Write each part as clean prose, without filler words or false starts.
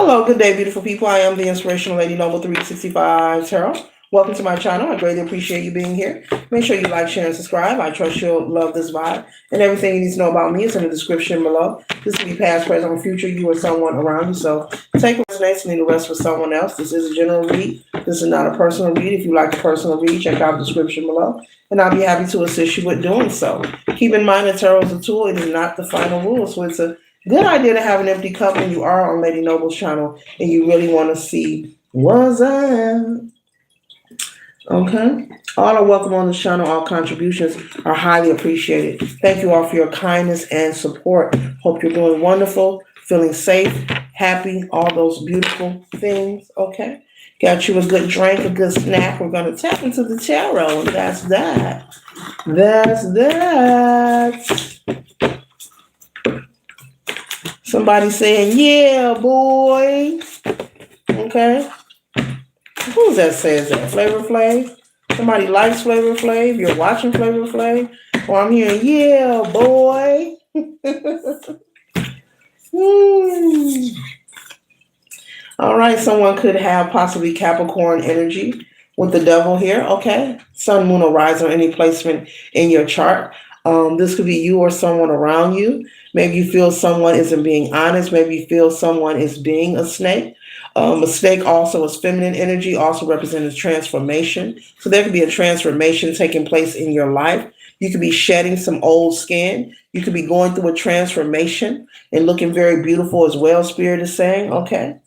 Hello, good day, beautiful people. I am the Inspirational Lady Noble 365 Tarot. Welcome to my channel. I greatly appreciate you being here. Make sure you like, share, and subscribe. I trust you'll love this vibe. And everything you need to know about me is in the description below. This can be past, present, or future, you or someone around you. So take what resonates and leave the rest for someone else. This is a general read. This is not a personal read. If you like a personal read, check out the description below. And I'll be happy to assist you with doing so. Keep in mind that tarot is a tool. It is not the final rule. So it's a good idea to have an empty cup when you are on Lady Noble's channel and you really want to see what's up. Okay. All are welcome on the channel. All contributions are highly appreciated. Thank you all for your kindness and support. Hope you're doing wonderful, feeling safe, happy, all those beautiful things. Okay. Got you a good drink, a good snack. We're going to tap into the tarot, and that's that. That's that. Somebody saying, yeah, boy. Okay. Who's that says that? Flavor Flav? Somebody likes Flavor Flav? You're watching Flavor Flav? Or I'm hearing, yeah, boy. All right, someone could have possibly Capricorn energy with the devil here. Okay. Sun, moon, or rise or any placement in your chart. This could be you or someone around you. Maybe you feel someone isn't being honest. Maybe you feel someone is being a snake. A snake also is feminine energy, also represents transformation. So there could be a transformation taking place in your life. You could be shedding some old skin. You could be going through a transformation and looking very beautiful as well, Spirit is saying. Okay.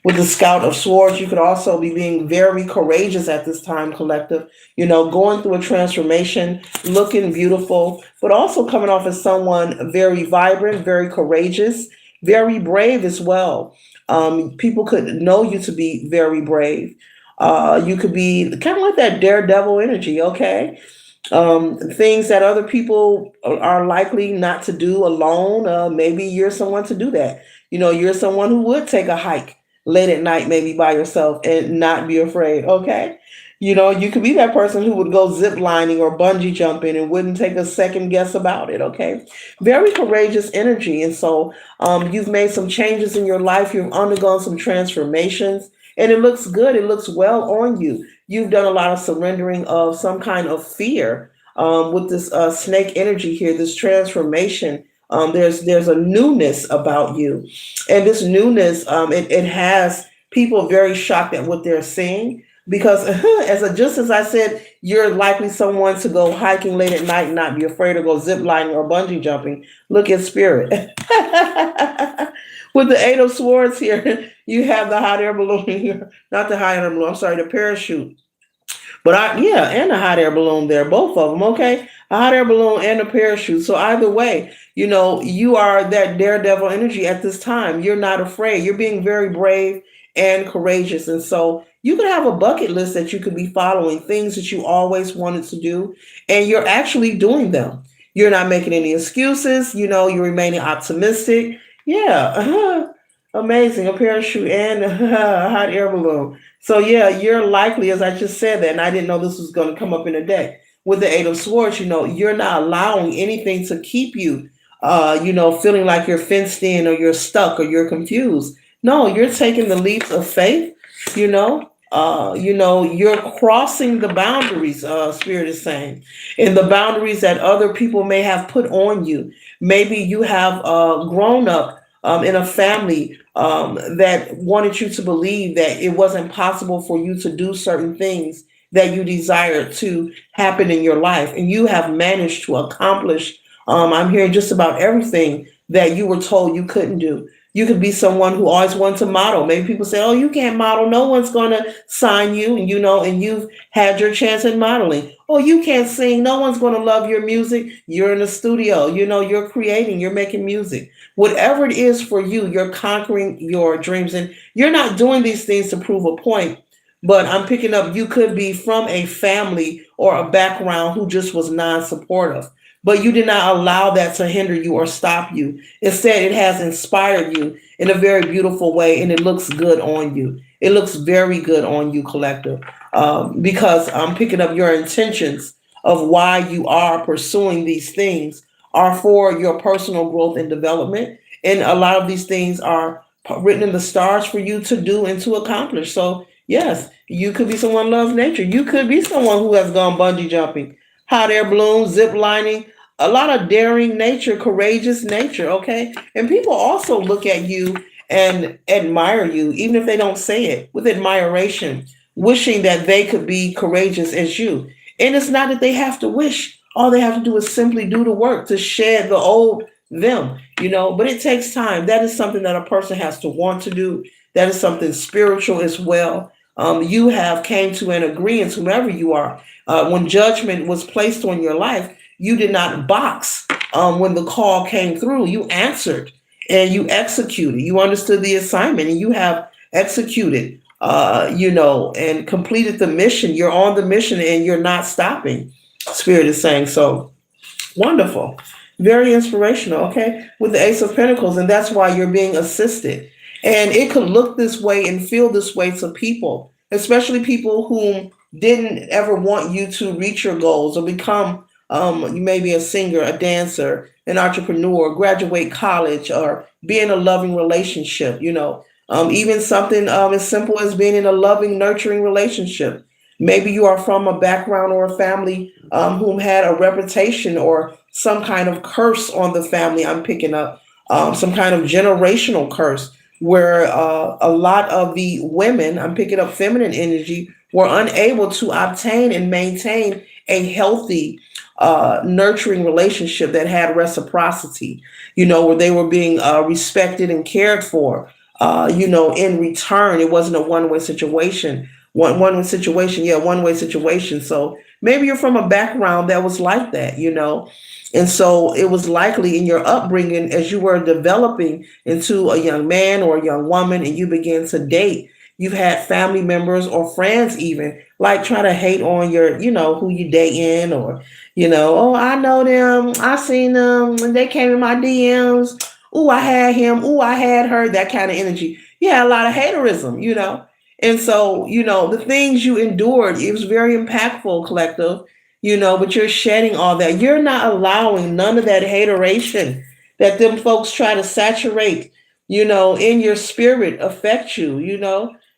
With the Scout of Swords, you could also be being very courageous at this time, collective. You know, going through a transformation, looking beautiful, but also coming off as someone very vibrant, very courageous, very brave as well. People could know you to be very brave. You could be kind of like that daredevil energy, okay? Things that other people are likely not to do alone. Maybe you're someone to do that. You know, you're someone who would take a hike late at night, maybe by yourself and not be afraid. Okay. You know, you could be that person who would go zip lining or bungee jumping and wouldn't take a second guess about it. Okay. Very courageous energy. And so you've made some changes in your life. You've undergone some transformations and it looks good. It looks well on you. You've done a lot of surrendering of some kind of fear with this snake energy here, this transformation. There's a newness about you, and this newness it has people very shocked at what they're seeing because just as I said, you're likely someone to go hiking late at night and not be afraid to go zip lining or bungee jumping. Look at Spirit. With the Eight of Swords here, you have the hot air balloon here, not the hot air balloon. I'm sorry, the parachute. But yeah, and a hot air balloon there, both of them, okay? A hot air balloon and a parachute. So either way, you know, you are that daredevil energy at this time. You're not afraid. You're being very brave and courageous. And so you could have a bucket list that you could be following, things that you always wanted to do, and you're actually doing them. You're not making any excuses. You know, you're remaining optimistic. Yeah, amazing. A parachute and a hot air balloon. So yeah, you're likely, as I just said that, and I didn't know this was going to come up in a day. With the Eight of Swords, you know, you're not allowing anything to keep you, you know, feeling like you're fenced in or you're stuck or you're confused. No, you're taking the leaps of faith. You know, you're crossing the boundaries. Spirit is saying, and the boundaries that other people may have put on you. Maybe you have grown up in a family that wanted you to believe that it wasn't possible for you to do certain things that you desired to happen in your life. And you have managed to accomplish, I'm hearing just about everything that you were told you couldn't do. You could be someone who always wanted to model. Maybe people say, oh, you can't model. No one's going to sign you. And, you know, and you've had your chance in modeling. Oh, you can't sing. No one's going to love your music. You're in the studio. You know, you're creating, you're making music. Whatever it is for you, you're conquering your dreams. And you're not doing these things to prove a point. But I'm picking up, you could be from a family or a background who just was non-supportive. But you did not allow that to hinder you or stop you. Instead, it has inspired you in a very beautiful way, and it looks good on you. It looks very good on you, collective, because I'm picking up your intentions of why you are pursuing these things are for your personal growth and development. And a lot of these things are written in the stars for you to do and to accomplish. So yes, you could be someone who loves nature. You could be someone who has gone bungee jumping, hot air balloon, zip lining, a lot of daring nature, courageous nature. Okay, and people also look at you and admire you, even if they don't say it, with admiration, wishing that they could be courageous as you. And it's not that they have to wish. All they have to do is simply do the work to shed the old them, but it takes time. That is something that a person has to want to do. That is something spiritual as well. You have came to an agreement, whomever you are. When judgment was placed on your life, you did not box. When the call came through, you answered and you executed. You understood the assignment and you have executed, and completed the mission. You're on the mission and you're not stopping. Spirit is saying so. Wonderful. Very inspirational, okay? With the Ace of Pentacles, and that's why you're being assisted. And it could look this way and feel this way to people, especially people whom didn't ever want you to reach your goals or become, you may be a singer, a dancer, an entrepreneur, graduate college, or be in a loving relationship, even something as simple as being in a loving, nurturing relationship. Maybe you are from a background or a family whom had a reputation or some kind of curse on the family. I'm picking up some kind of generational curse where a lot of the women, I'm picking up feminine energy, were unable to obtain and maintain a healthy, nurturing relationship that had reciprocity, where they were being respected and cared for. In return, it wasn't a one-way situation. One way situation, yeah, one way situation. So maybe you're from a background that was like that, and so it was likely in your upbringing as you were developing into a young man or a young woman and you began to date. You've had family members or friends even like try to hate on your, who you dating, or, oh, I know them, I seen them, and they came in my DMs. Oh, I had him. Oh, I had her. That kind of energy. You had a lot of haterism, and so, the things you endured, it was very impactful, collective, but you're shedding all that. You're not allowing none of that hateration that them folks try to saturate, in your spirit affect you,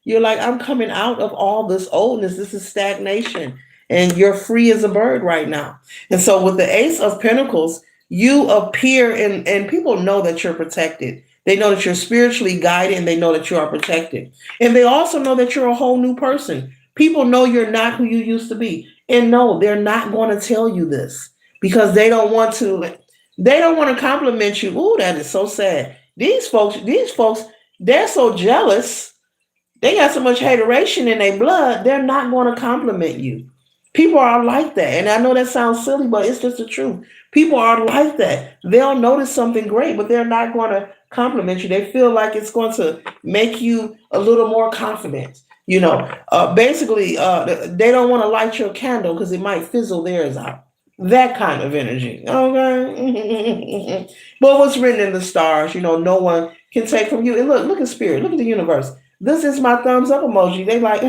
You're like, I'm coming out of all this oldness. This is stagnation. And you're free as a bird right now. And so with the Ace of Pentacles, you appear and people know that you're protected. They know that you're spiritually guided and they know that you are protected. And they also know that you're a whole new person. People know you're not who you used to be. And no, they're not going to tell you this because they don't want to compliment you. Ooh, that is so sad. These folks, they're so jealous. They got so much hateration in their blood, they're not going to compliment you. People are like that. And I know that sounds silly, but it's just the truth. People are like that. They'll notice something great, but they're not going to compliment you. They feel like it's going to make you a little more confident. Basically, they don't want to light your candle because it might fizzle theirs out. That kind of energy. Okay. But what's written in the stars, no one can take from you. And look at spirit, look at the universe. This is my thumbs up emoji. They like,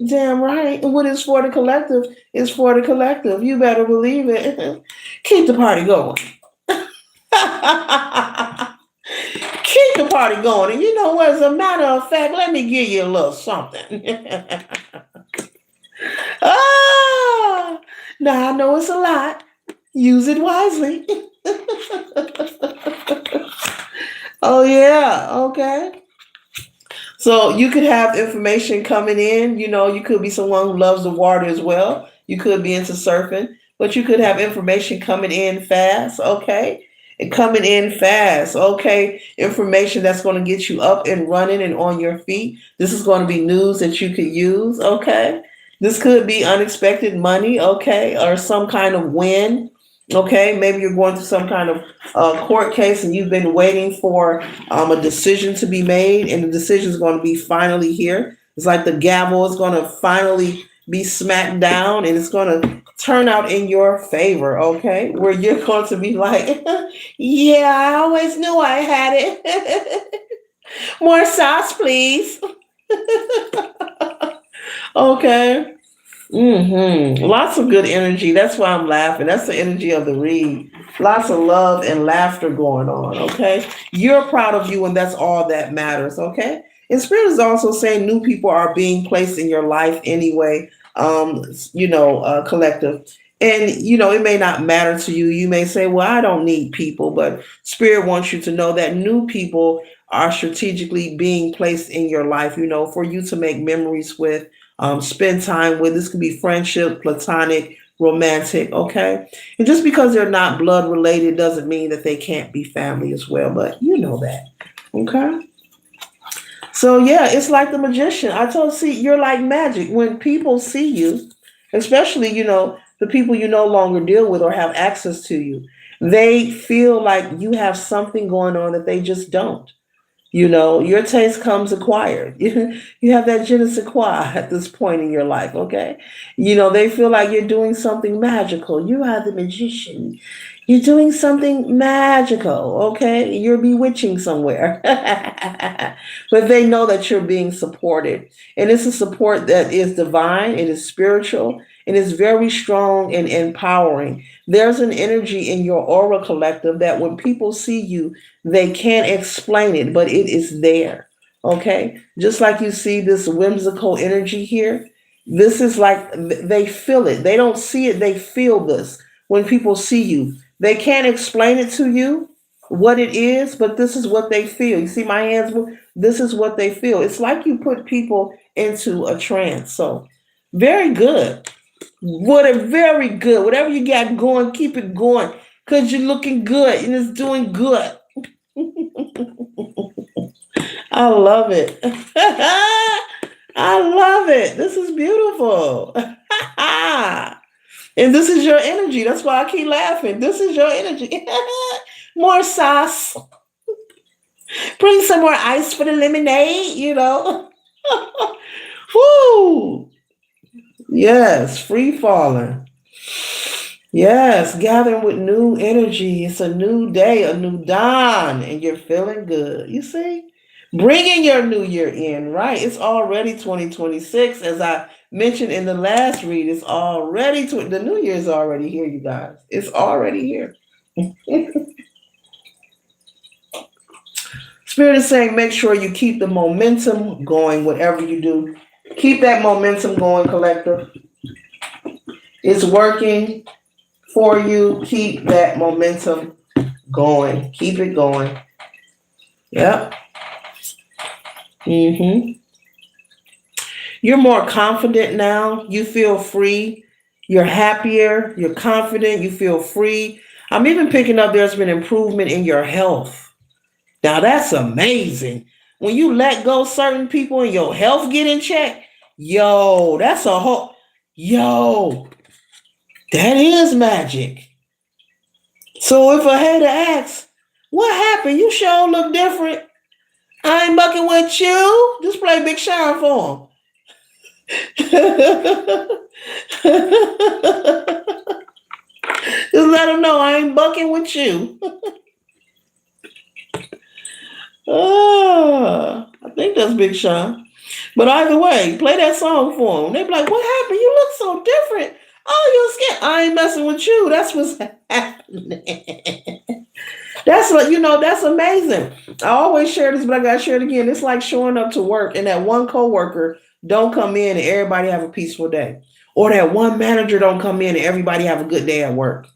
damn right. What is for the collective is for the collective. You better believe it. Keep the party going. Keep the party going. And you know what? As a matter of fact, let me give you a little something. Ah, now I know it's a lot. Use it wisely. Oh, yeah. Okay. So you could have information coming in. You could be someone who loves the water as well. You could be into surfing, but you could have information coming in fast. Okay. And coming in fast. Okay. Information that's going to get you up and running and on your feet. This is going to be news that you could use. Okay. This could be unexpected money. Okay. Or some kind of win. Okay, maybe you're going through some kind of court case and you've been waiting for a decision to be made, and the decision is going to be finally here. It's like the gavel is going to finally be smacked down and it's going to turn out in your favor, okay? Where you're going to be like, yeah, I always knew I had it. More sauce, please. Okay. Lots of good energy. That's why I'm laughing. That's the energy of the read. Lots of love and laughter going on. Okay. You're proud of you, and that's all that matters. Okay. And Spirit is also saying new people are being placed in your life anyway. Collective. And it may not matter to you. You may say, well, I don't need people, but Spirit wants you to know that new people are strategically being placed in your life, for you to make memories with, spend time with. This could be friendship, platonic, romantic, okay? And just because they're not blood related doesn't mean that they can't be family as well, but you know that, okay? So yeah, it's like the magician. I told, see, you're like magic. When people see you, especially, the people you no longer deal with or have access to you, they feel like you have something going on that they just don't. Your taste comes acquired. You have that je ne sais quoi at this point in your life, okay? They feel like you're doing something magical. You are the magician. You're doing something magical, okay? You're bewitching somewhere. But they know that you're being supported. And it's a support that is divine, it is spiritual, and it's very strong and empowering. There's an energy in your aura collective that when people see you, they can't explain it, but it is there. Okay? Just like you see this whimsical energy here, this is like they feel it. They don't see it, they feel this when people see you. They can't explain it to you what it is, but this is what they feel. You see my hands? This is what they feel. It's like you put people into a trance. So, very good. What a very good. Whatever you got going, keep it going because you're looking good and it's doing good. I love it. I love it. This is beautiful. And this is your energy. That's why I keep laughing. This is your energy. More sauce. Bring some more ice for the lemonade. Woo! Yes, free falling. Yes, gathering with new energy. It's a new day, a new dawn, and you're feeling good. You see? Bringing your new year in, right? It's already 2026. As I mentioned in the last read, it's already, the new year is already here, you guys. It's already here. Spirit is saying make sure you keep the momentum going, whatever you do. Keep that momentum going, collective. It's working for you. Keep that momentum going. Keep it going. Yep. You're more confident now. You feel free. You're happier. You're confident. You feel free. I'm even picking up there's been improvement in your health. Now that's amazing. When you let go certain people and your health get in check, that's a whole, yo, that is magic. So if I had to ask, what happened? You sure look different. I ain't bucking with you. Just play Big Sean for him. Just let him know I ain't bucking with you. I think that's Big Sean. But either way, play that song for him. They be like, what happened? You look so different. Oh, you're scared. I ain't messing with you. That's what's happening. That's amazing. I always share this, but I gotta share it again. It's like showing up to work and that one coworker don't come in and everybody have a peaceful day. Or that one manager don't come in and everybody have a good day at work.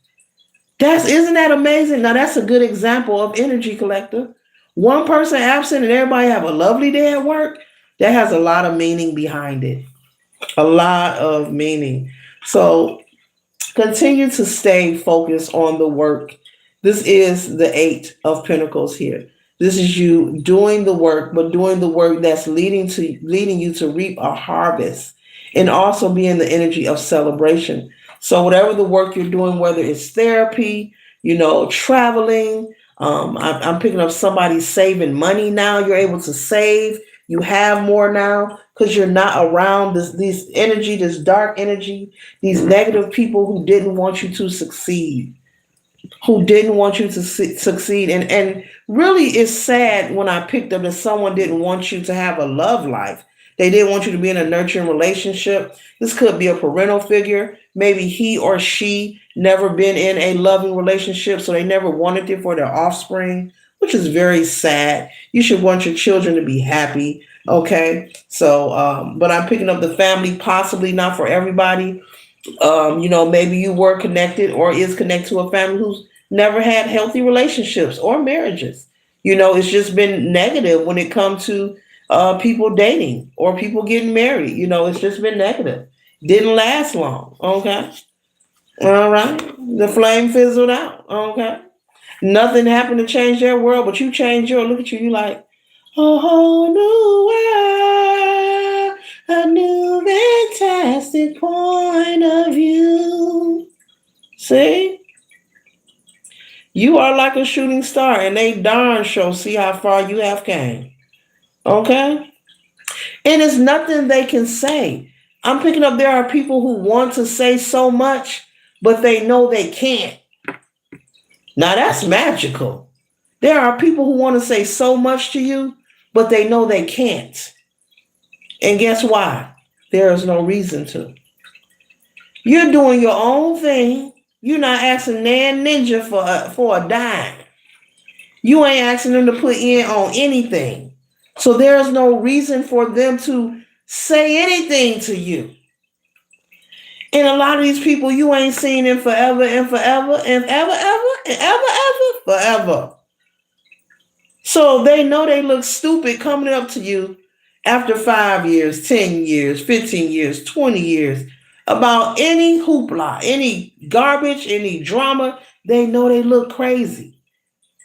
Isn't that amazing? Now that's a good example of energy collective. One person absent and everybody have a lovely day at work. That has a lot of meaning behind it. A lot of meaning. So continue to stay focused on the work. This is the Eight of Pentacles here. This is you doing the work, but doing the work that's leading you to reap a harvest, and also be in the energy of celebration. So whatever the work you're doing, whether it's therapy, traveling, I'm picking up somebody saving money now. You're able to save. You have more now because you're not around this energy, this dark energy, these negative people who didn't want you to succeed, who didn't want you to succeed. And really, it's sad when I picked up that someone didn't want you to have a love life. They didn't want you to be in a nurturing relationship. This could be a parental figure. Maybe he or she never been in a loving relationship, so they never wanted it for their offspring, which is very sad. You should want your children to be happy. Okay. So, but I'm picking up the family, possibly not for everybody. Maybe you were connected or is connected to a family who's never had healthy relationships or marriages. It's just been negative when it comes to people dating or people getting married. It's just been negative. Didn't last long. Okay. All right. The flame fizzled out. Okay. Nothing happened to change their world, but you changed your. Look at you. You like a whole new world, a new fantastic point of view. See? You are like a shooting star, and they darn sure see how far you have came. Okay? And it's nothing they can say. I'm picking up there are people who want to say so much, but they know they can't. Now that's magical. There are people who want to say so much to you, but they know they can't. And guess why? There is no reason to. You're doing your own thing. You're not asking Nan Ninja for a dime. You ain't asking them to put in on anything. So there's no reason for them to say anything to you. And a lot of these people you ain't seen in forever and forever and ever, forever. So they know they look stupid coming up to you after 5 years, 10 years, 15 years, 20 years about any hoopla, any garbage, any drama. They know they look crazy.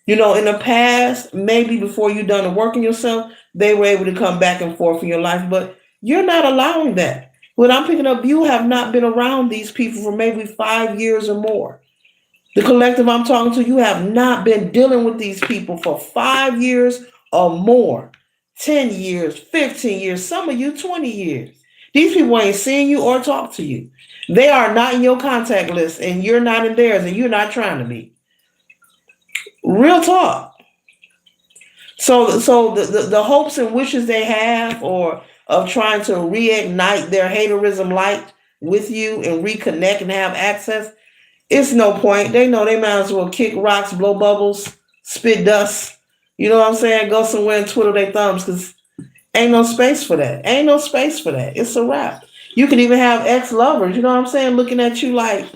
In the past, maybe before you done the work on yourself, they were able to come back and forth in your life, but you're not allowing that. When I'm picking up, you have not been around these people for maybe 5 years or more. The collective I'm talking to, you have not been dealing with these people for 5 years or more, 10 years, 15 years, some of you 20 years. These people ain't seen you or talked to you. They are not in your contact list, and you're not in theirs, and you're not trying to be. Real talk. So the hopes and wishes they have or of trying to reignite their haterism light with you and reconnect and have access, it's no point. They know they might as well kick rocks, blow bubbles, spit dust. You know what I'm saying? Go somewhere and twiddle their thumbs because ain't no space for that. Ain't no space for that. It's a wrap. You could even have ex-lovers, you know what I'm saying, looking at you like,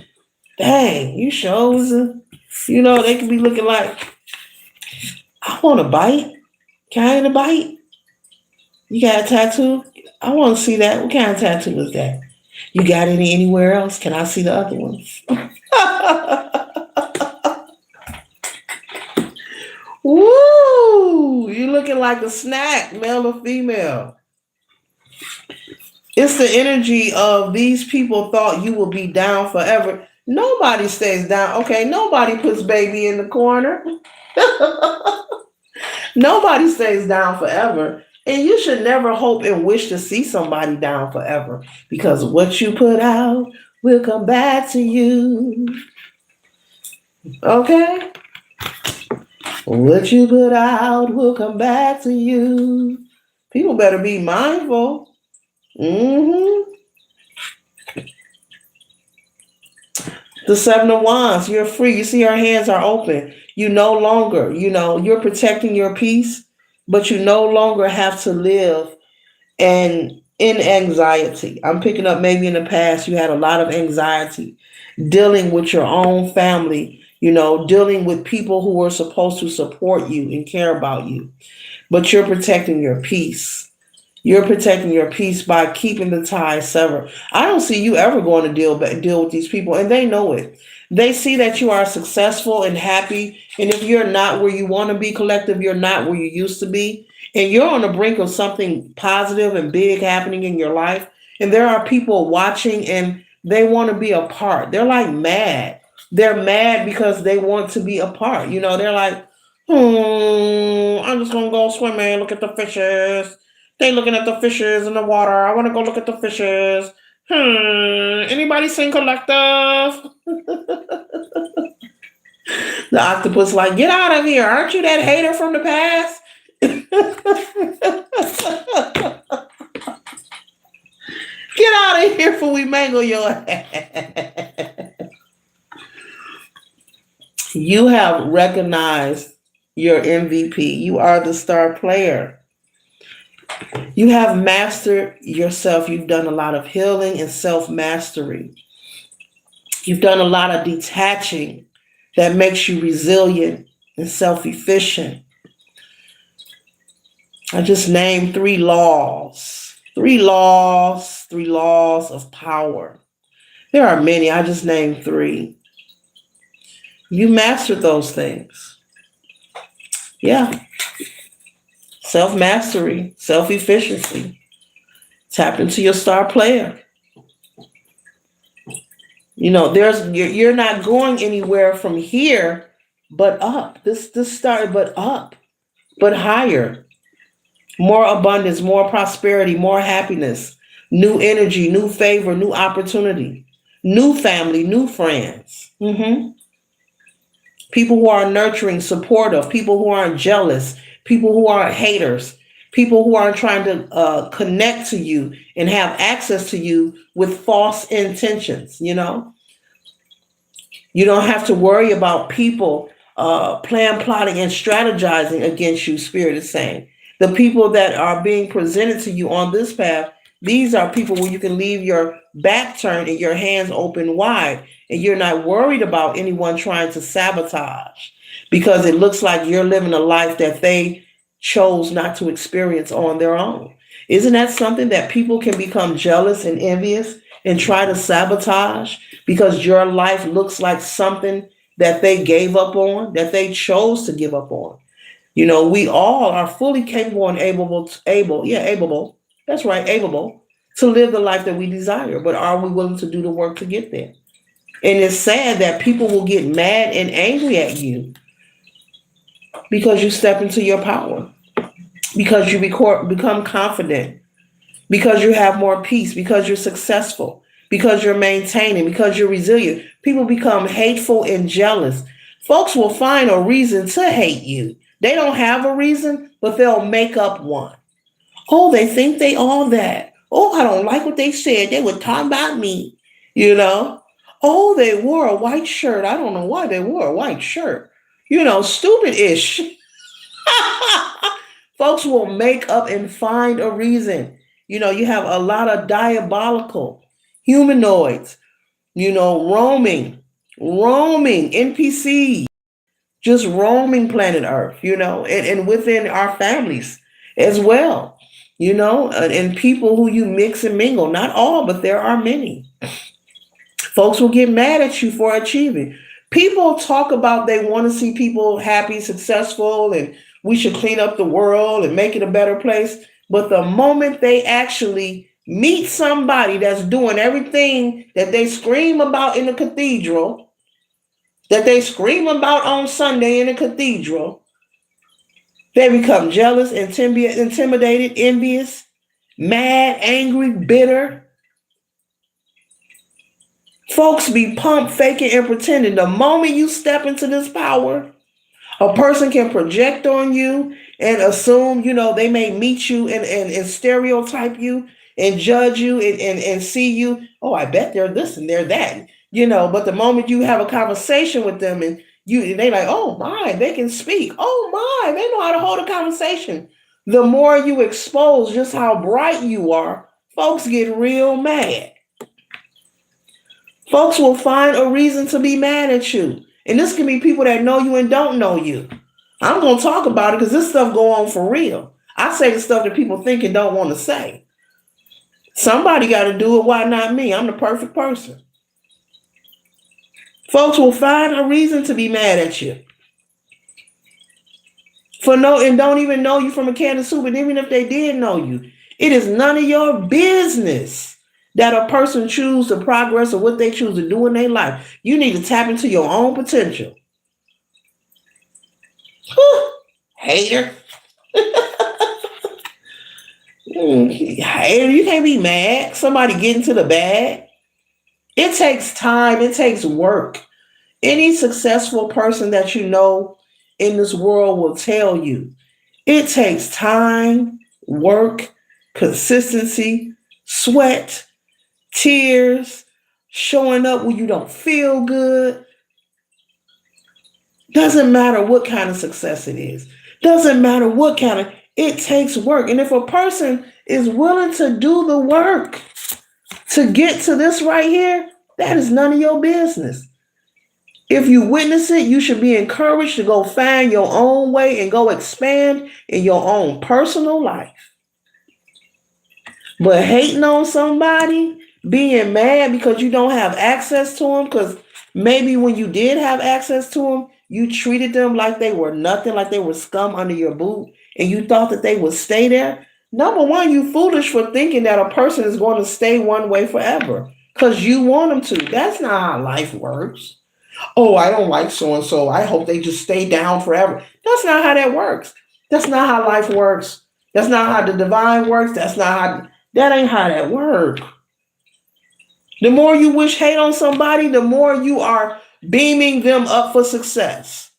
dang, you sure was they could be looking like, I want a bite. Can I get a bite? You got a tattoo? I want to see that. What kind of tattoo is that? You got any anywhere else? Can I see the other ones? Woo! You looking like a snack, male or female. It's the energy of these people thought you would be down forever. Nobody stays down. Okay, nobody puts baby in the corner. Nobody stays down forever. And you should never hope and wish to see somebody down forever because what you put out will come back to you. Okay? What you put out will come back to you. People better be mindful. Mm-hmm. The Seven of Wands, you're free. You see her hands are open. You no longer, you're protecting your peace, but you no longer have to live in anxiety. I'm picking up maybe in the past you had a lot of anxiety dealing with your own family, dealing with people who were supposed to support you and care about you, but you're protecting your peace. You're protecting your peace by keeping the ties severed. I don't see you ever going to deal with these people, and they know it. They see that you are successful and happy, and if you're not where you want to be, collective, you're not where you used to be, and you're on the brink of something positive and big happening in your life, and there are people watching, and they want to be a part. They're like mad. They're mad because they want to be a part. They're like, I'm just going to go swimming, look at the fishes. They looking at the fishes in the water. I want to go look at the fishes. Anybody sing collective? The octopus like, get out of here. Aren't you that hater from the past? ain't here for we mangle your ass. You have recognized your MVP. You are the star player. You have mastered yourself. You've done a lot of healing and self mastery. You've done a lot of detaching that makes you resilient and self efficient. I just named 3 laws. 3 laws, 3 laws of power. There are many. I just named 3. You mastered those things. Yeah. Self mastery, self efficiency. Tap into your star player. You're not going anywhere from here, but up. This started, but up, but higher. More abundance, more prosperity, more happiness, new energy, new favor, new opportunity, new family, new friends. People who are nurturing, supportive, people who aren't jealous, people who aren't haters, people who aren't trying to connect to you and have access to you with false intentions. You don't have to worry about people plan, plotting, and strategizing against you, Spirit is saying. The people that are being presented to you on this path, these are people where you can leave your back turned and your hands open wide, and you're not worried about anyone trying to sabotage because it looks like you're living a life that they chose not to experience on their own. Isn't that something that people can become jealous and envious and try to sabotage because your life looks like something that they gave up on, that they chose to give up on? We all are fully capable and able, that's right, able to live the life that we desire. But are we willing to do the work to get there? And it's sad that people will get mad and angry at you because you step into your power, because you become confident, because you have more peace, because you're successful, because you're maintaining, because you're resilient. People become hateful and jealous. Folks will find a reason to hate you. They don't have a reason, but they'll make up one. Oh, they think they all that. Oh, I don't like what they said. They were talking about me, Oh, they wore a white shirt. I don't know why they wore a white shirt. Stupid-ish. Folks will make up and find a reason. You have a lot of diabolical humanoids, roaming NPCs, just roaming planet Earth, and within our families as well, and people who you mix and mingle. Not all, but there are many. Folks will get mad at you for achieving. People talk about they want to see people happy, successful, and we should clean up the world and make it a better place. But the moment they actually meet somebody that's doing everything that they scream about in the cathedral, that they scream about on Sunday in the cathedral, they become jealous, intimidated, envious, mad, angry, bitter. Folks be pumped, faking, and pretending. The moment you step into this power, a person can project on you and assume, they may meet you and stereotype you and judge you and see you. Oh, I bet they're this and they're that, but the moment you have a conversation with them and they like, oh my, they can speak. Oh my, they know how to hold a conversation. The more you expose just how bright you are, folks get real mad. Folks will find a reason to be mad at you. And this can be people that know you and don't know you. I'm going to talk about it because this stuff go on for real. I say the stuff that people think and don't want to say. Somebody got to do it. Why not me? I'm the perfect person. Folks will find a reason to be mad at you. And don't even know you from a can of soup. And even if they did know you, it is none of your business that a person choose to progress or what they choose to do in their life. You need to tap into your own potential. Whew, hater. Hater, you can't be mad. Somebody get into the bag. It takes time. It takes work. Any successful person that you know in this world will tell you it takes time, work, consistency, sweat, tears, showing up when you don't feel good. Doesn't matter what kind of success it is. Doesn't matter what kind of, it takes work. And if a person is willing to do the work to get to this right here, that is none of your business. If you witness it, you should be encouraged to go find your own way and go expand in your own personal life. But hating on somebody, being mad because you don't have access to them, because maybe when you did have access to them, you treated them like they were nothing, like they were scum under your boot, and you thought that they would stay there. Number one, you foolish for thinking that a person is going to stay one way forever because you want them to. That's not how life works. Oh, I don't like so and so. I hope they just stay down forever. That's not how that works. That's not how life works. That's not how the divine works. That ain't how that works. The more you wish hate on somebody, the more you are beaming them up for success.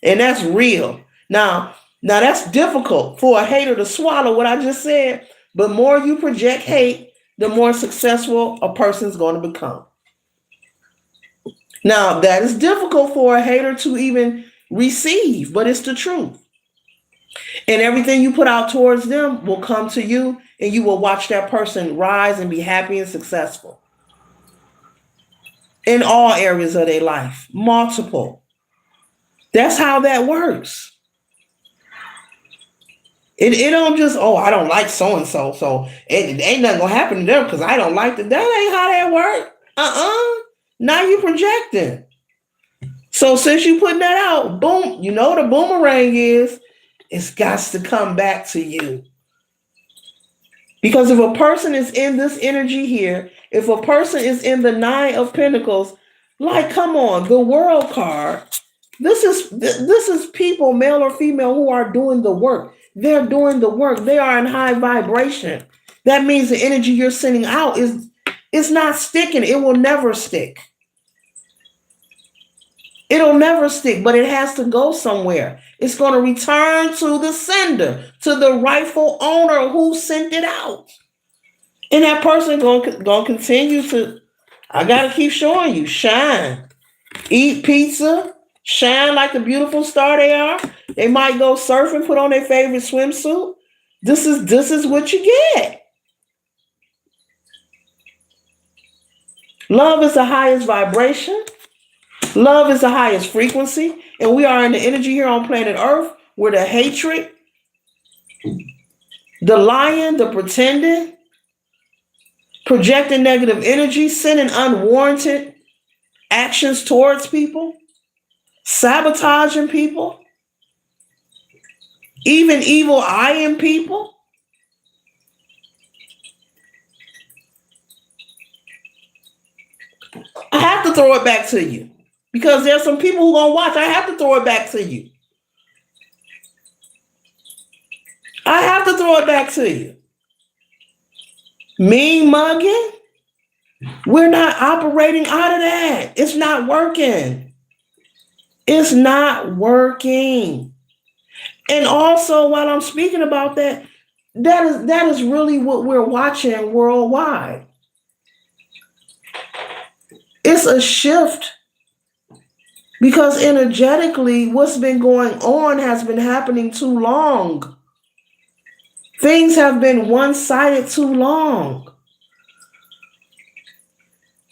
And that's real. Now that's difficult for a hater to swallow what I just said. But more you project hate, the more successful a person's going to become. Now, that is difficult for a hater to even receive, but it's the truth. And everything you put out towards them will come to you, and you will watch that person rise and be happy and successful in all areas of their life, multiple. That's how that works. It don't just, oh, I don't like so-and-so, so it ain't nothing going to happen to them because I don't like them. That ain't how that works. Now you projecting. So since you putting that out, boom, you know what a boomerang is, it's got to come back to you. Because if a person is in this energy here, if a person is in the 9 of Pentacles, like, come on, the World card, this is people, male or female, who are doing the work. They're doing the work. They are in high vibration. That means the energy you're sending out is not sticking. It will never stick. It'll never stick, but it has to go somewhere. It's going to return to the sender, to the rightful owner who sent it out. And that person going to continue to, I got to keep showing you, shine. Eat pizza, shine like the beautiful star they are. They might go surfing, put on their favorite swimsuit. This is what you get. Love is the highest vibration. Love is the highest frequency. And we are in the energy here on planet Earth where the hatred, the lying, the pretending, projecting negative energy, sending unwarranted actions towards people, sabotaging people, even evil eyeing people. I have to throw it back to you because there's some people who are going to watch. I have to throw it back to you. I have to throw it back to you. Mean mugging, we're not operating out of that. It's not working. It's not working. And also, while I'm speaking about that, that is really what we're watching worldwide. It's a shift because energetically, what's been going on has been happening too long. Things have been one-sided too long.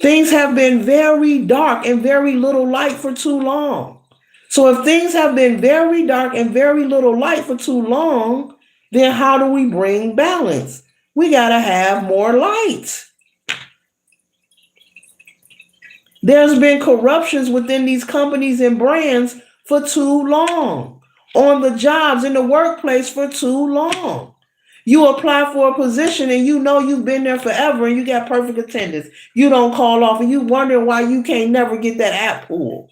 Things have been very dark and very little light for too long. So if things have been very dark and very little light for too long, then how do we bring balance? We got to have more light. There's been corruptions within these companies and brands for too long. On the jobs, in the workplace for too long. You apply for a position and you know you've been there forever and you got perfect attendance. You don't call off and you wonder why you can't never get that app pulled.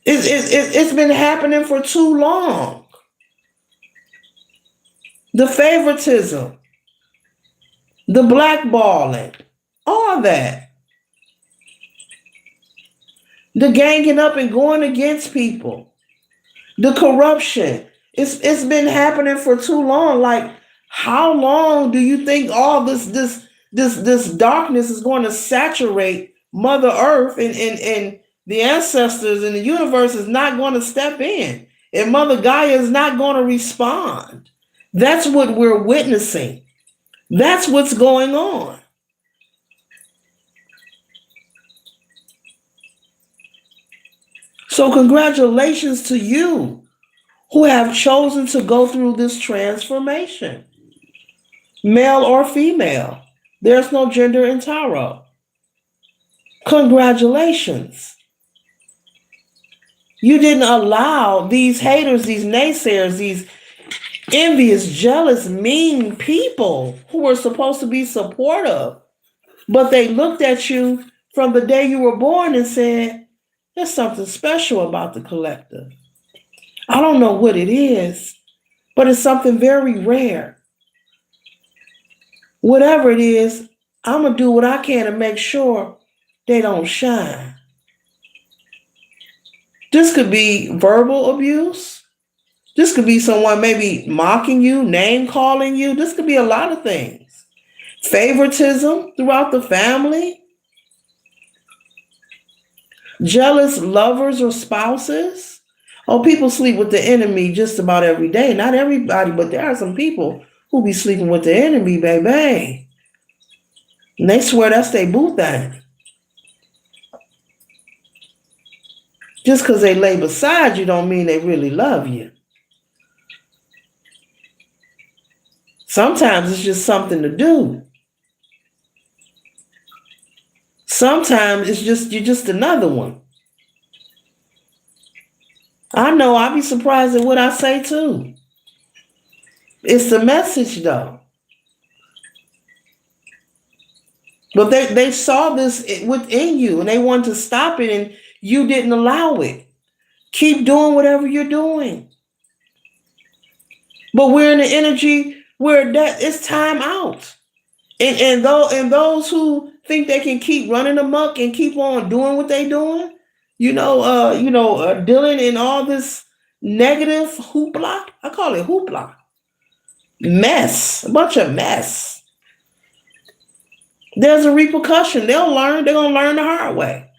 It's been happening for too long. The favoritism, the blackballing, all that. The ganging up and going against people. The corruption. It's been happening for too long. Like, How long do you think all this darkness is going to saturate Mother Earth, and the ancestors and the universe is not going to step in, and Mother Gaia is not going to respond? That's what we're witnessing. That's what's going on. So congratulations to you who have chosen to go through this transformation. Male or female, there's no gender in tarot. Congratulations. You didn't allow these haters, these naysayers, these envious, jealous, mean people who were supposed to be supportive, but they looked at you from the day you were born and said, there's something special about the collective. I don't know what it is, but it's something very rare. Whatever it is, I'm going to do what I can to make sure they don't shine. This could be verbal abuse. This could be someone maybe mocking you, name calling you. This could be a lot of things. Favoritism throughout the family. Jealous lovers or spouses. Oh, people sleep with the enemy just about every day. Not everybody, but there are some people who be sleeping with the enemy, baby. And they swear that's their boo thing. Just because they lay beside you don't mean they really love you. Sometimes it's just something to do. Sometimes it's just you're just another one. I know, I'll be surprised at what I say too. It's the message though. But they saw this within you and they wanted to stop it and you didn't allow it. Keep doing whatever you're doing. But we're in the energy where that it's time out. And those who think they can keep running amok and keep on doing what they're doing, dealing in all this negative hoopla. I call it hoopla. Mess. A bunch of mess. There's a repercussion. They'll learn. They're going to learn the hard way.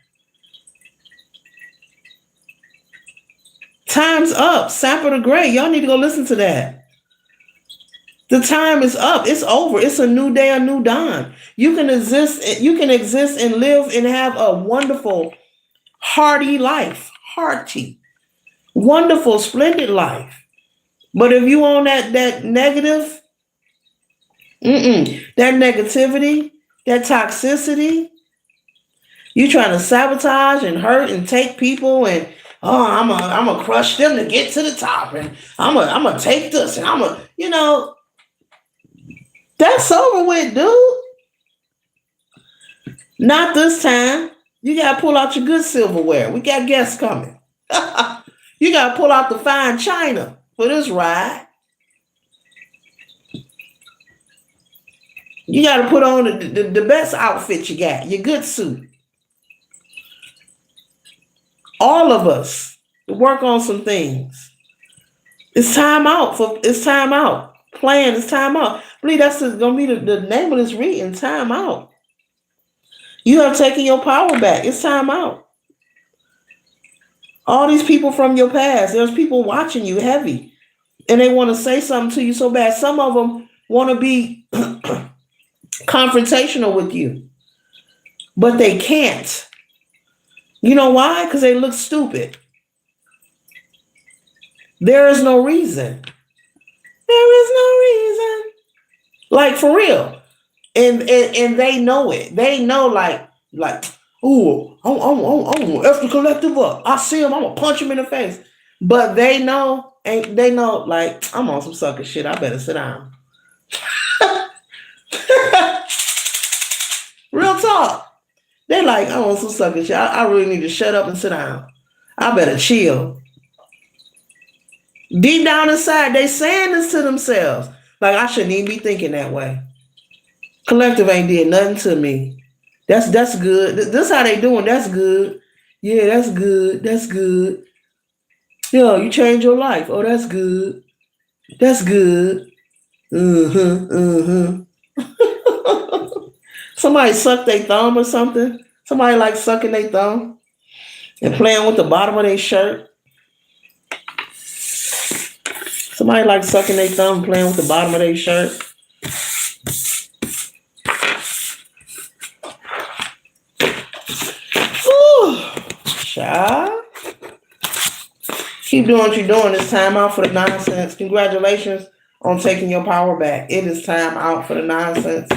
Time's up. Sapper the Great. Y'all need to go listen to that. The time is up. It's over. It's a new day, a new dawn. You can exist and live and have a wonderful, hearty life. Hearty. Wonderful, splendid life. But if you own that negative, that negativity, that toxicity, you trying to sabotage and hurt and take people and I'm gonna crush them to get to the top and I'm gonna take this and that's over with, dude. Not this time. You gotta pull out your good silverware. We got guests coming. You gotta pull out the fine china for this ride. You gotta put on the best outfit you got, your good suit. All of us work on some things. It's time out. Plan is time out. I believe that's going to be the name of this reading, time out. You have taken your power back. It's time out. All these people from your past, there's people watching you heavy and they want to say something to you so bad. Some of them want to be confrontational with you, but they can't. You know why? Because they look stupid. There is no reason. There is no reason. Like for real. And they know it. They know like, ooh, I'm gonna F the collective up. I see him, I'm gonna punch him in the face. But they know, like, I'm on some sucker shit. I better sit down. Real talk. They like, I'm on some sucker shit. I really need to shut up and sit down. I better chill. Deep down inside, they saying this to themselves. Like, I shouldn't even be thinking that way. Collective ain't did nothing to me. That's good. This how they doing. That's good. Yeah, that's good. That's good. Yo, you change your life. Oh, that's good. That's good. Mm-hmm. Mm-hmm. Somebody suck their thumb or something. Somebody like sucking their thumb and playing with the bottom of their shirt. Somebody like sucking their thumb and playing with the bottom of their shirt. Whew. Child. Keep doing what you're doing. It's time out for the nonsense. Congratulations on taking your power back. It is time out for the nonsense.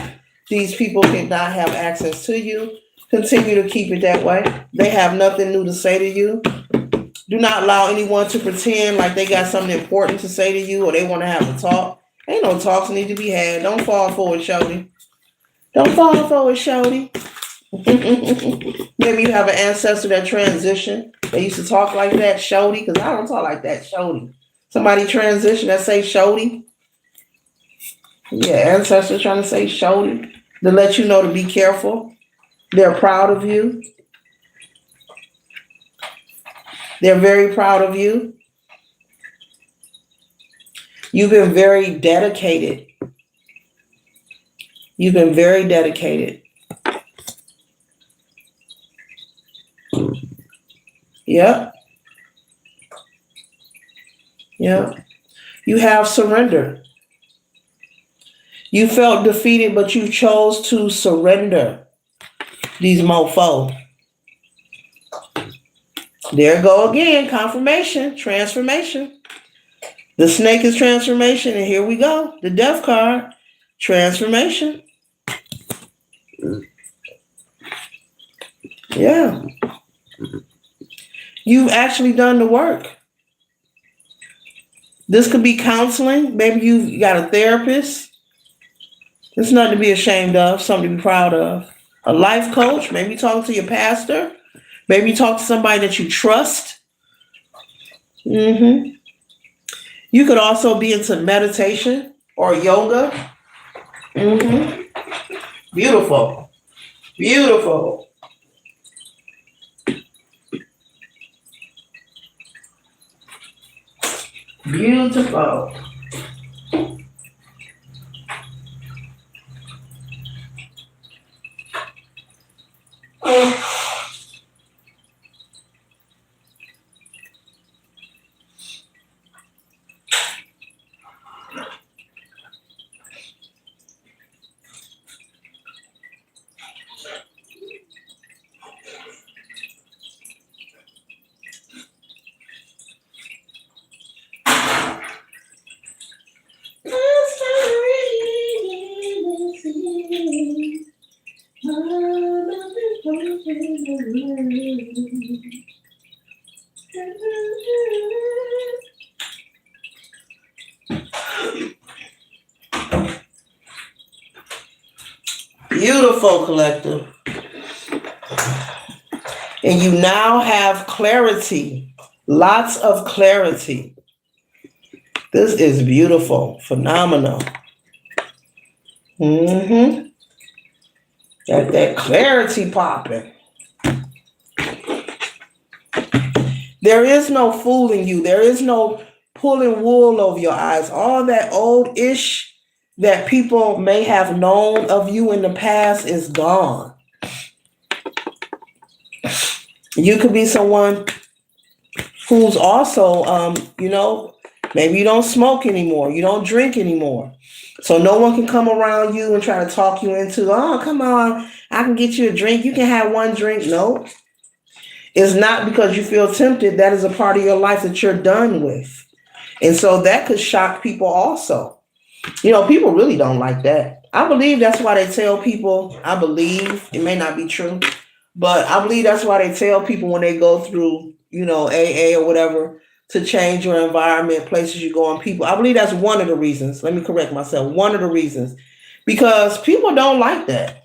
These people cannot have access to you. Continue to keep it that way. They have nothing new to say to you. Do not allow anyone to pretend like they got something important to say to you or they want to have a talk. Ain't no talks need to be had. Don't fall for it, shorty. Don't fall for it, shorty. Maybe you have an ancestor that transitioned. They used to talk like that, shorty, because I don't talk like that, shorty. Somebody transition that say shorty. Yeah, ancestors trying to say shorty to let you know to be careful. They're proud of you. They're very proud of you. You've been very dedicated. You've been very dedicated. Yep. Yep. You have surrendered. You felt defeated, but you chose to surrender. These mofo. There go again. Confirmation. Transformation. The snake is transformation. And here we go. The death card. Transformation. Yeah. You've actually done the work. This could be counseling. Maybe you got a therapist. It's nothing to be ashamed of, something to be proud of. A life coach. Maybe talk to your pastor. Maybe talk to somebody that you trust. Mm-hmm. You could also be into meditation or yoga. Mm-hmm. Beautiful. Beautiful. Beautiful. Beautiful, collective. And you now have clarity. Lots of clarity. This is beautiful. Phenomenal. Mm-hmm. Got that clarity popping. There is no fooling you. There is no pulling wool over your eyes. All that old ish that people may have known of you in the past is gone. You could be someone who's also, maybe you don't smoke anymore. You don't drink anymore. So no one can come around you and try to talk you into, oh, come on, I can get you a drink. You can have one drink. No. It's not because you feel tempted. That is a part of your life that you're done with. And so that could shock people also. People really don't like that. I believe that's why they tell people, I believe, it may not be true, but I believe that's why they tell people when they go through, AA or whatever, to change your environment, places you go, and people. I believe that's one of the reasons. Let me correct myself. One of the reasons. Because people don't like that.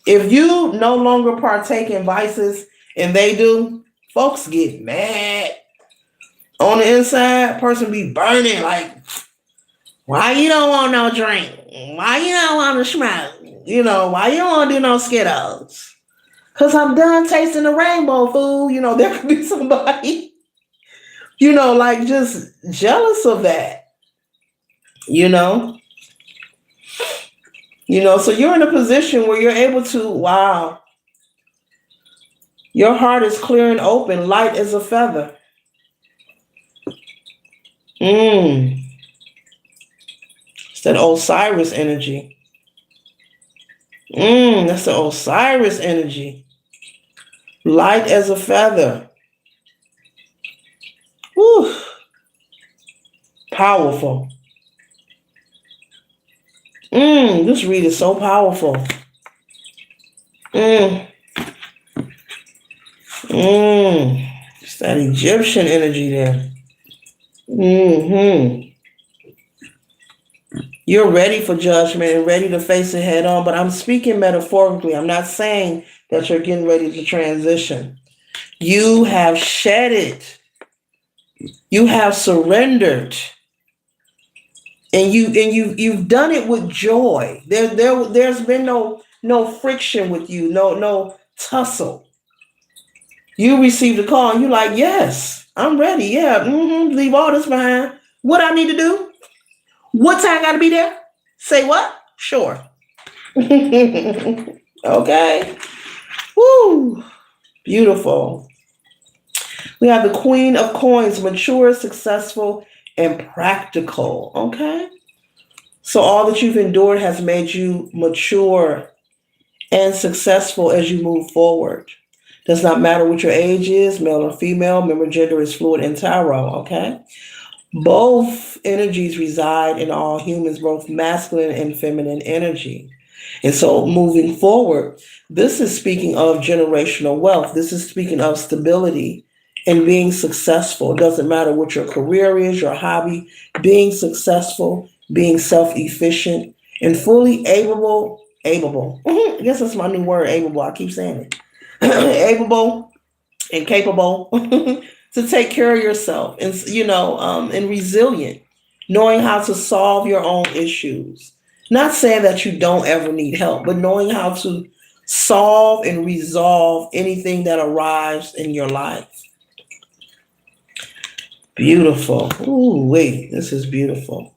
If you no longer partake in vices and they do, folks get mad. On the inside, person be burning like, why you don't want no drink? Why you don't want to smoke? Why you don't want to do no Skittles? Because I'm done tasting the rainbow, fool. There could be somebody, like just jealous of that. So you're in a position where you're able to, wow, your heart is clear and open, light as a feather. It's that Osiris energy. That's the Osiris energy. Light as a feather. Whew. Powerful. This read is so powerful. It's that Egyptian energy there. You're ready for judgment and ready to face it head on, but I'm speaking metaphorically. I'm not saying that you're getting ready to transition. You have shed it. You have surrendered. And you've done it with joy. There's been no friction with you, no tussle. You received a call and you're like, yes, I'm ready. Yeah, leave all this behind. What I need to do? What time I gotta be there? Say what? Sure. Okay. Woo. Beautiful. We have the Queen of Coins, mature, successful, and practical. Okay. So all that you've endured has made you mature and successful as you move forward. Does not matter what your age is, male or female. Remember, gender is fluid in tarot. Okay. Both energies reside in all humans, both masculine and feminine energy. And so moving forward, this is speaking of generational wealth. This is speaking of stability and being successful. It doesn't matter what your career is, your hobby, being successful, being self-efficient, and fully able. I guess that's my new word, able. I keep saying it. Able and capable to take care of yourself, and resilient, knowing how to solve your own issues. Not saying that you don't ever need help, but knowing how to solve and resolve anything that arrives in your life. Beautiful. Ooh, wait, this is beautiful.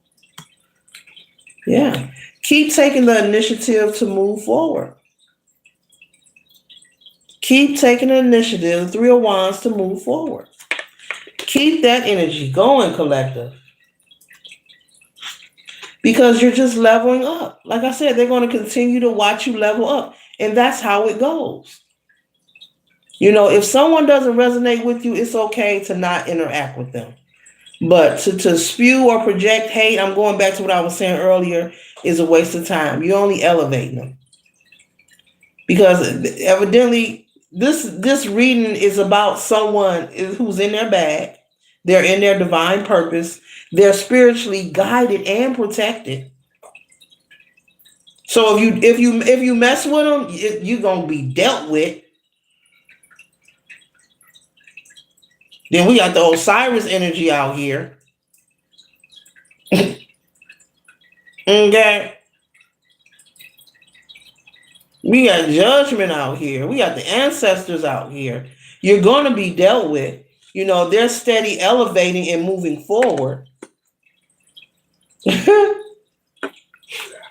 Yeah. Keep taking the initiative to move forward. Keep taking the initiative, the Three of Wands, to move forward. Keep that energy going, collective. Because you're just leveling up. Like I said, they're going to continue to watch you level up. And that's how it goes. If someone doesn't resonate with you, it's okay to not interact with them. But to spew or project hate, I'm going back to what I was saying earlier, is a waste of time. You're only elevating them. Because evidently, this reading is about someone who's in their bag. They're in their divine purpose. They're spiritually guided and protected. So if you mess with them, you're gonna be dealt with. Then we got the Osiris energy out here. Okay. We got judgment out here. We got the ancestors out here. You're gonna be dealt with. They're steady elevating and moving forward.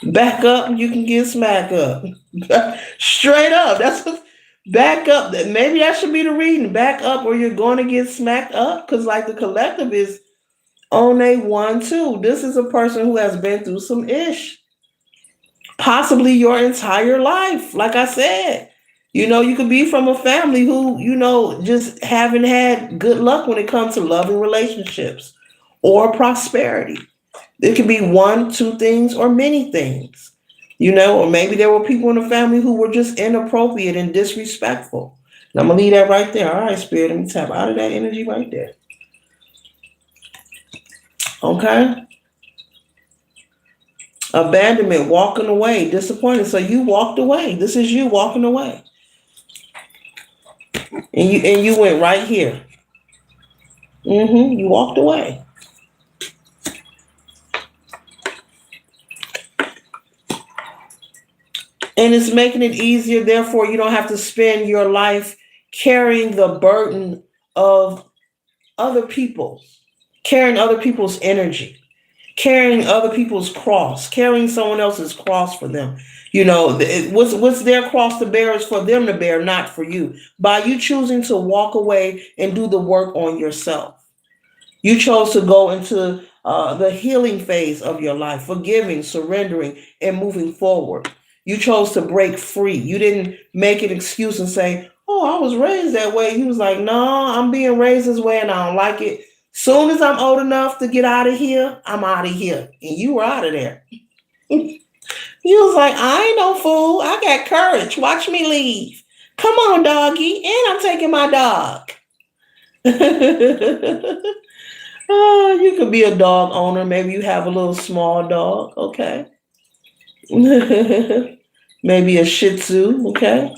Back up, you can get smack up. Straight up. That's what, back up. Maybe that should be the reading. Back up or you're going to get smacked up. Because like the collective is on a 1-2. This is a person who has been through some ish. Possibly your entire life. Like I said, you could be from a family who, just haven't had good luck when it comes to loving relationships or prosperity. It could be 1, 2 things or many things, or maybe there were people in the family who were just inappropriate and disrespectful. And I'm going to leave that right there. All right, Spirit, let me tap out of that energy right there. Okay. Abandonment, walking away, disappointed. So you walked away. This is you walking away. And you went right here. You walked away. And it's making it easier. Therefore, you don't have to spend your life carrying the burden of other people's, carrying other people's energy, carrying other people's cross, carrying someone else's cross for them. What's their cross to bear is for them to bear, not for you. By you choosing to walk away and do the work on yourself, you chose to go into the healing phase of your life, forgiving, surrendering, and moving forward. You chose to break free. You didn't make an excuse and say, "Oh, I was raised that way." He was like, "No, I'm being raised this way and I don't like it. Soon as I'm old enough to get out of here, I'm out of here." And you were out of there. He was like, "I ain't no fool. I got courage. Watch me leave. Come on, doggy. And I'm taking my dog." Oh, you could be a dog owner. Maybe you have a little small dog. Okay. Maybe a Shih Tzu. Okay.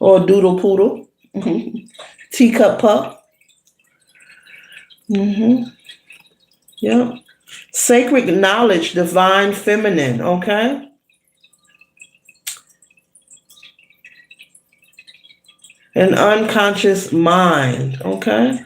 Or a Doodle Poodle. Teacup pup. Yeah. Sacred knowledge, divine feminine. Okay. An unconscious mind. Okay.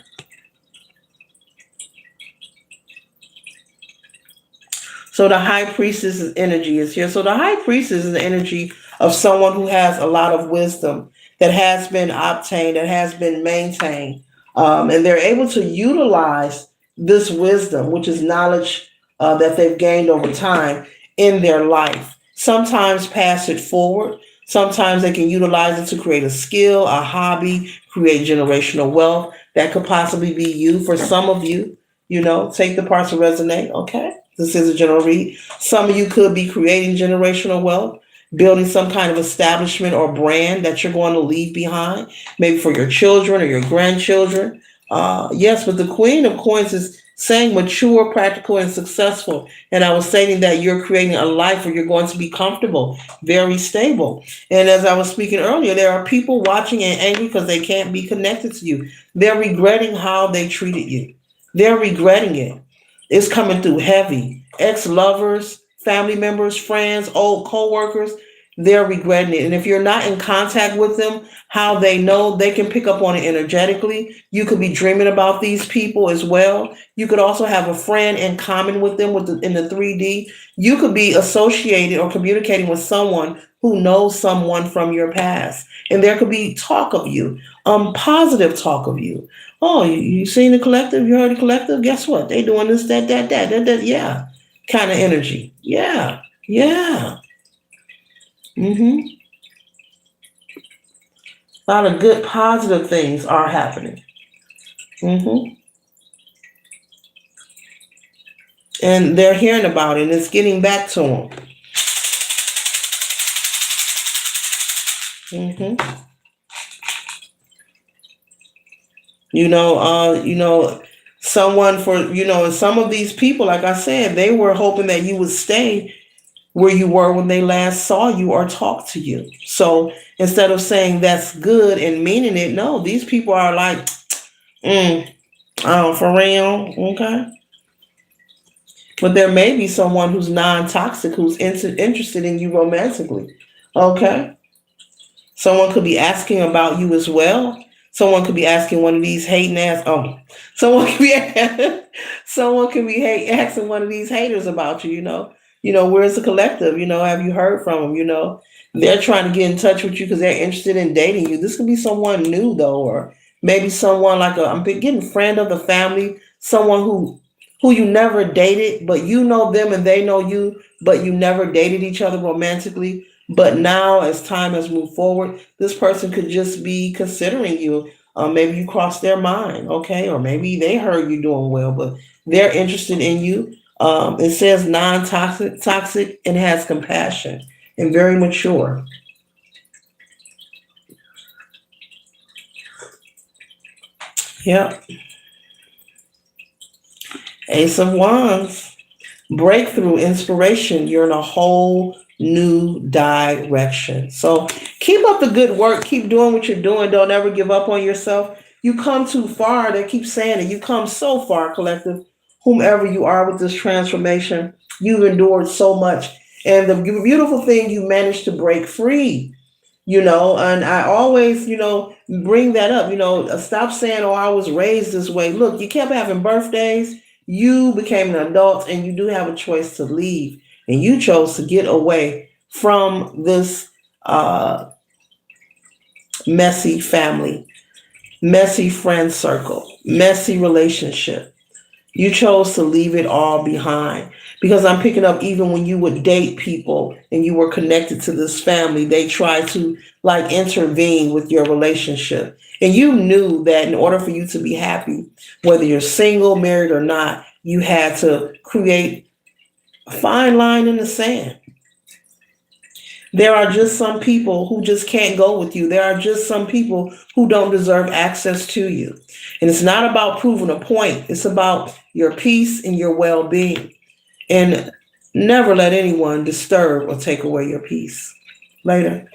So the high priestess energy is here. So the high priestess is the energy of someone who has a lot of wisdom that has been obtained, that has been maintained, and they're able to utilize this wisdom, which is knowledge that they've gained over time in their life. Sometimes pass it forward. Sometimes they can utilize it to create a skill, a hobby, create generational wealth. That could possibly be you. For some of you, take the parts that resonate. Okay. This is a general read. Some of you could be creating generational wealth, building some kind of establishment or brand that you're going to leave behind, maybe for your children or your grandchildren. Yes, but the Queen of Coins is saying mature, practical, and successful. And I was stating that you're creating a life where you're going to be comfortable, very stable. And as I was speaking earlier, there are people watching and angry because they can't be connected to you. They're regretting how they treated you. They're regretting it. It's coming through heavy. Ex-lovers, family members, friends, old co-workers, they're regretting it. And if you're not in contact with them, how they know, they can pick up on it energetically. You could be dreaming about these people as well. You could also have a friend in common with them in the 3D. You could be associated or communicating with someone who knows someone from your past. And there could be talk of you, positive talk of you. Oh, you seen the collective? You heard the collective? Guess what? They doing this, that. Yeah, kind of energy. Yeah, yeah. A lot of good, positive things are happening. hmm And they're hearing about it, and it's getting back to them. hmm Someone and some of these people, like I said, they were hoping that you would stay where you were when they last saw you or talked to you. So instead of saying that's good and meaning it, no, these people are like, oh, for real, okay. But there may be someone who's non-toxic who's interested in you romantically, okay. Someone could be asking about you as well. Someone could be asking one of these hating ass. Oh, someone could be someone could be asking one of these haters about you. Where's the collective? Have you heard from them? They're trying to get in touch with you because they're interested in dating you. This could be someone new though, or maybe someone like I'm getting friend of the family, someone who you never dated, but you know them and they know you, but you never dated each other romantically. But now, as time has moved forward, this person could just be considering you. Maybe you crossed their mind, okay? Or maybe they heard you doing well, but they're interested in you. It says non-toxic, toxic, and has compassion and very mature. Yep. Ace of Wands. Breakthrough, inspiration. You're in a whole new direction. So keep up the good work. Keep doing what you're doing. Don't ever give up on yourself. You come too far. They keep saying it. You come so far, collective. Whomever you are with this transformation, you've endured so much. And the beautiful thing, you managed to break free. And I always, bring that up. Stop saying, "Oh, I was raised this way." Look, you kept having birthdays. you became an adult and you do have a choice to leave. And you chose to get away from this messy family, messy friend circle, messy relationship. You chose to leave it all behind because I'm picking up even when you would date people and you were connected to this family, they tried to like intervene with your relationship. And you knew that in order for you to be happy, whether you're single, married, or not, you had to create a fine line in the sand. There are just some people who just can't go with you. There are just some people who don't deserve access to you. And it's not about proving a point, it's about your peace and your well being. And never let anyone disturb or take away your peace. Later.